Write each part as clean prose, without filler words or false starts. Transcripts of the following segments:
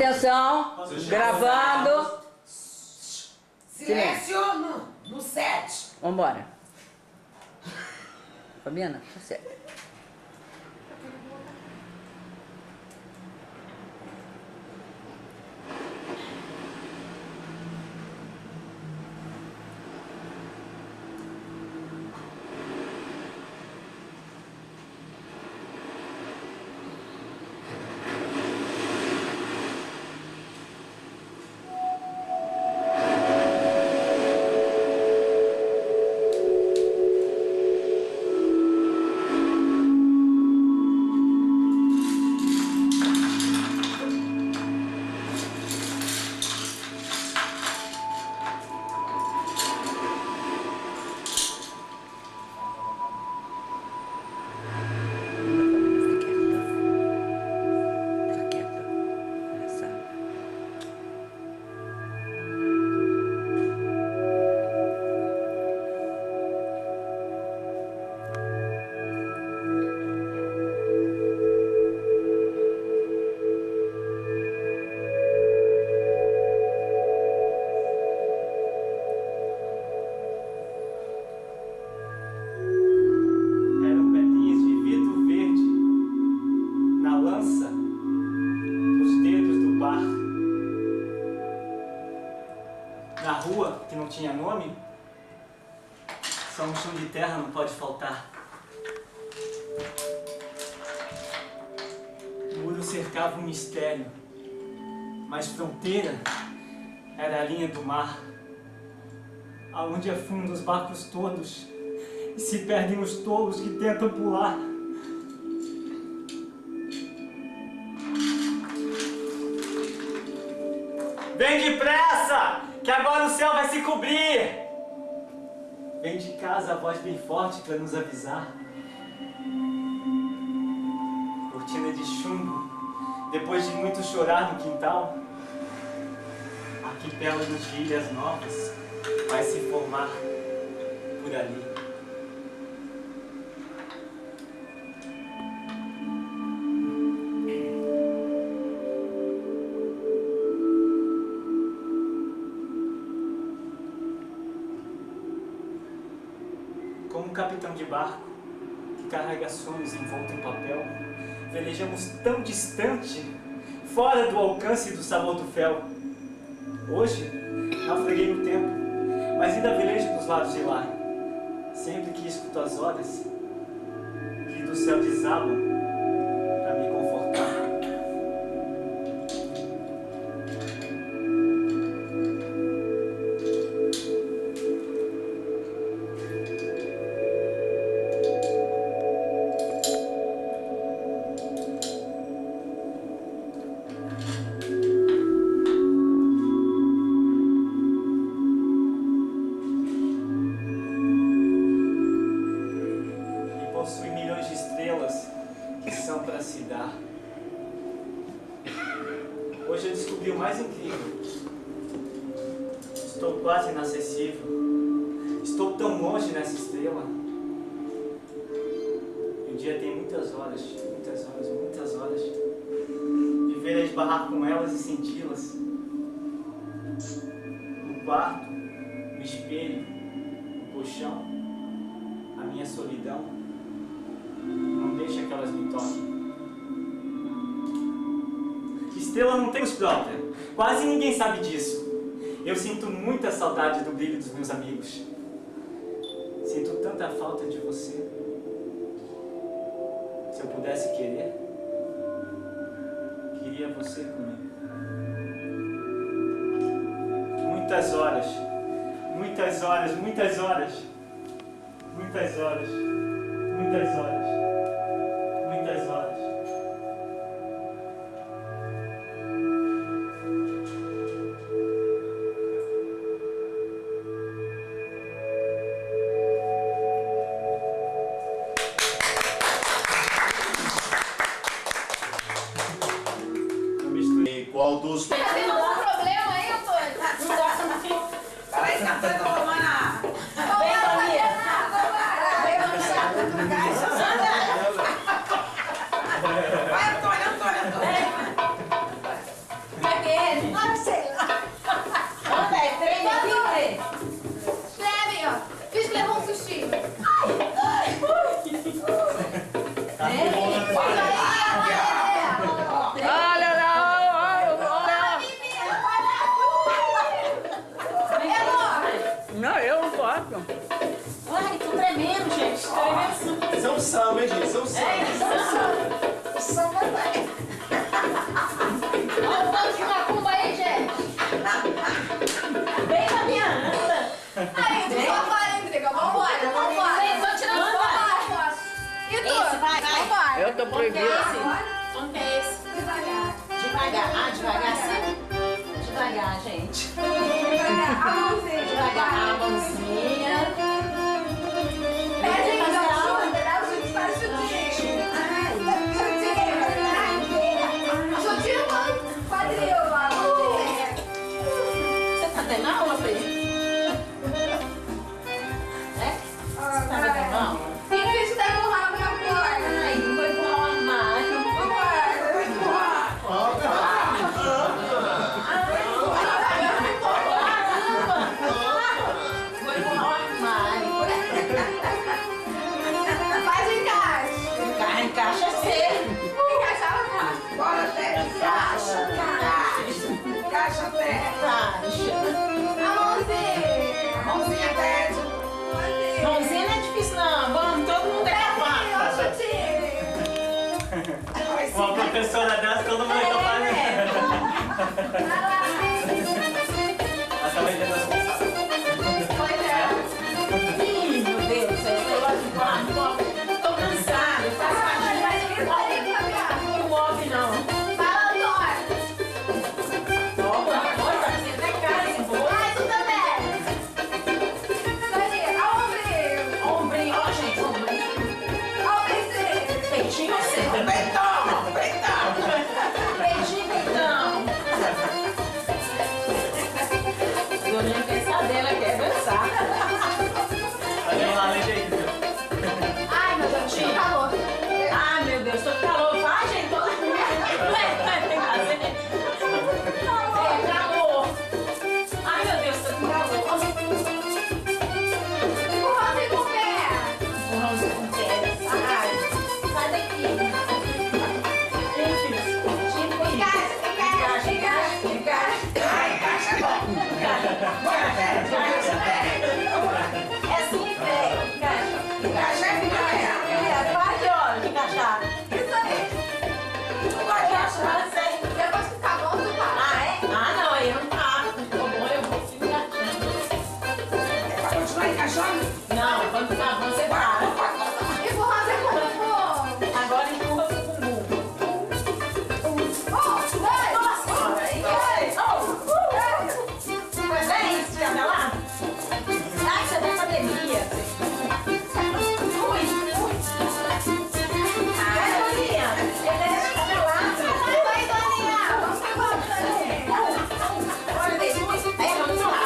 Atenção, gravando. Silêncio no set. Vambora. Fabiana, tá certo. Na rua, que não tinha nome, só um chão de terra não pode faltar. O muro cercava um mistério, mas fronteira era a linha do mar, aonde afundam os barcos todos e se perdem os tolos que tentam pular. Vem depressa, que agora o céu vai se cobrir! Vem de casa a voz bem forte para nos avisar. Cortina de chumbo, depois de muito chorar no quintal, arquipélagos de ilhas novas vai se formar por ali. Como um capitão de barco que carrega sonhos envolto em papel, velejamos tão distante, fora do alcance do sabor do fel. Hoje, naufraguei no tempo, mas ainda velejo dos lados de lá. Sempre que escuto as horas que do céu desabam para me confortar. Possui milhões de estrelas que são para se dar. Hoje eu descobri o mais incrível. Estou quase inacessível. Estou tão longe nessa estrela. E o dia tem muitas horas, muitas horas, muitas horas. Viver é esbarrar com elas e senti-las. No quarto, no espelho, no colchão, a minha solidão. Não deixa que elas me toquem. Estrela não tem luz própria. Quase ninguém sabe disso. Eu sinto muita saudade do brilho dos meus amigos. Sinto tanta falta de você. Se eu pudesse querer, queria você comigo. Muitas horas. Muitas horas, muitas horas. Muitas horas. Muitas horas. Muitas horas. Eu misturei qual dos... Tá tendo algum problema aí, Antônio? Peraí, que a Antônio tá tomando a... Vem, Toninha. Vem, Antônio. Vai, Antônio. Olha lá, olha. Não, eu não posso. Ai, tô tremendo, gente. Tremendo. São samba, hein, gente? São samba. Samba vai. Olha o banco de macumba aí, gente. Vem com a minha anda. Aí, tu só vai, Rodrigo. Vambora. Vem, tô tirando foto. E tu? Esse, vai. Vambora. Eu tô proibido. Como que é esse? Devagar. Devagar. Ah, devagar sim? Devagar, gente. Devagar. A mãozinha. Devagar, a mãozinha. Pede ajuda. Dá o chute para chutinho. Chutinho no quadril. Você tá tendo aula, Fê? É? Você tá tendo aula? Tem que estar empurrando meu corpo. Ai, não vou empurrar o armário. Vambora. Vou empurrar. Vou empurrar o armário. Faz o encaixe. Encaixa cedo. Encaixava fácil. Bora, Té. Encaixa. Encaixa, Té. Encaixa. A mãozinha. Mãozinha, Tete. Mãozinha. Mãozinha não é difícil, não. Vamos, todo mundo é capaz. Uma professora dessa, todo mundo é capaz. Essa vai ter Ih, meu Deus, esse negócio de barco. Tô cansada. Faz não move, não. Olha, tá fazendo até cara esse bolo. Ombrinho, ó, gente, ombrinho. Peitinho, você. Peitão. Peitinho, peitão. Doninha quer saber, ela quer dançar. Olha lá, leite aí. Ai, meu Deus, calor. Ai, meu Deus, tô com calor. Vai, gente, tô... Tem que fazer. É, calor. Ai, meu Deus, tô com calor. Empurrãozinho com pé. Ai, sai daqui. É assim, pé. Encaixa. Para de hora de encaixar. Não pode achar, sei. Ah, é? Ah, não, aí não tá. Ficou bom, eu vou ficar encaixando. Não, quando ficar bom, você para. Agora empurra pro bumbum. Nossa, aí. Mas é isso, já tá lá? Ai, você tá na academia. Ai, Doninha, ele é cabelado. Olha, tem muito. É, vamos lá.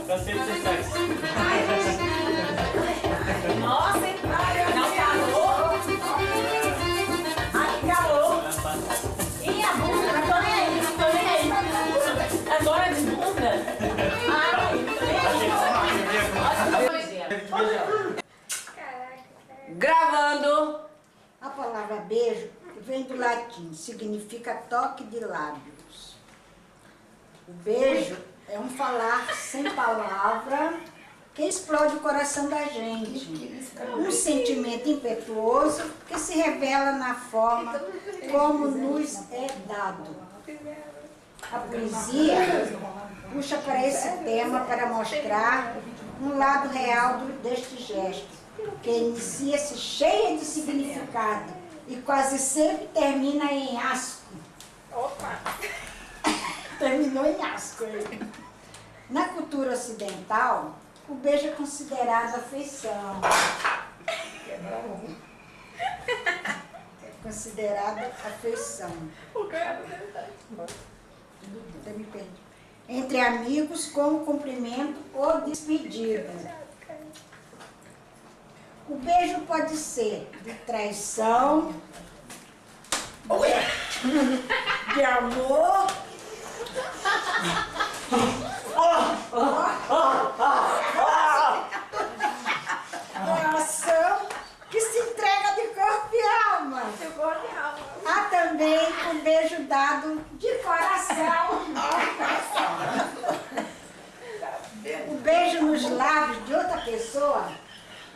Cansei de ser sexy. Nossa, hein? Não, calor. Ai, que calor. Ih, a bunda, não tô nem aí. Agora de bunda. Ai, Gravando. A palavra beijo vem do latim, significa toque de lábios. O beijo é um falar sem palavra que explode o coração da gente. Um sentimento impetuoso que se revela na forma como nos é dado. A poesia puxa para esse tema para mostrar um lado real deste gesto, que inicia-se cheia de significado e quase sempre termina em asco. Opa! Terminou em asco. Na cultura ocidental, o beijo é considerado afeição. É considerado afeição. Eu me perdi. Entre amigos, como cumprimento ou despedida. O beijo pode ser de traição, de amor, doação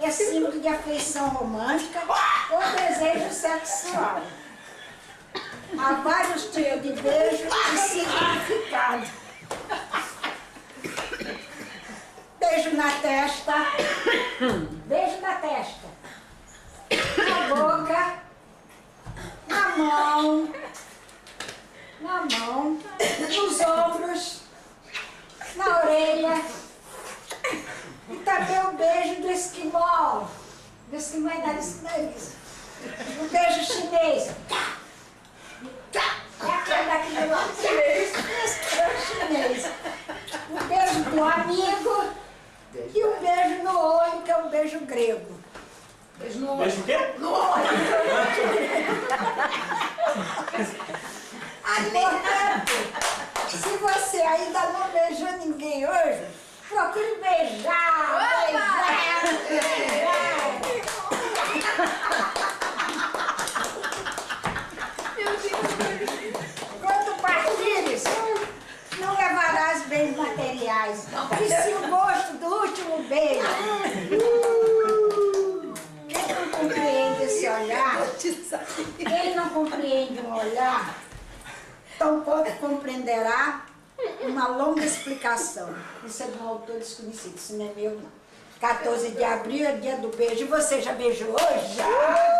é símbolo de afeição romântica ou desejo sexual. Há vários tipos de beijo e significado. Beijo na testa, beijo na testa, na boca, na mão, nos ombros, na orelha. E também o beijo do esquimó. Do esquimó é nariz. O beijo chinês. É aquele daquele lá. Esse é o chinês. O beijo do amigo e o beijo no olho, que é o beijo grego. Beijo no Beijo o quê? No olho. Portanto, se você ainda não beijou ninguém hoje, procure beijar, beijar. Quando partires, não levarás bens materiais, e se o gosto do último beijo. Quem não compreende esse olhar, quem não compreende um olhar, tampouco compreenderá uma longa explicação. Isso é de um autor desconhecido, isso não é meu não. 14 de abril é dia do beijo. E você já beijou hoje? Já!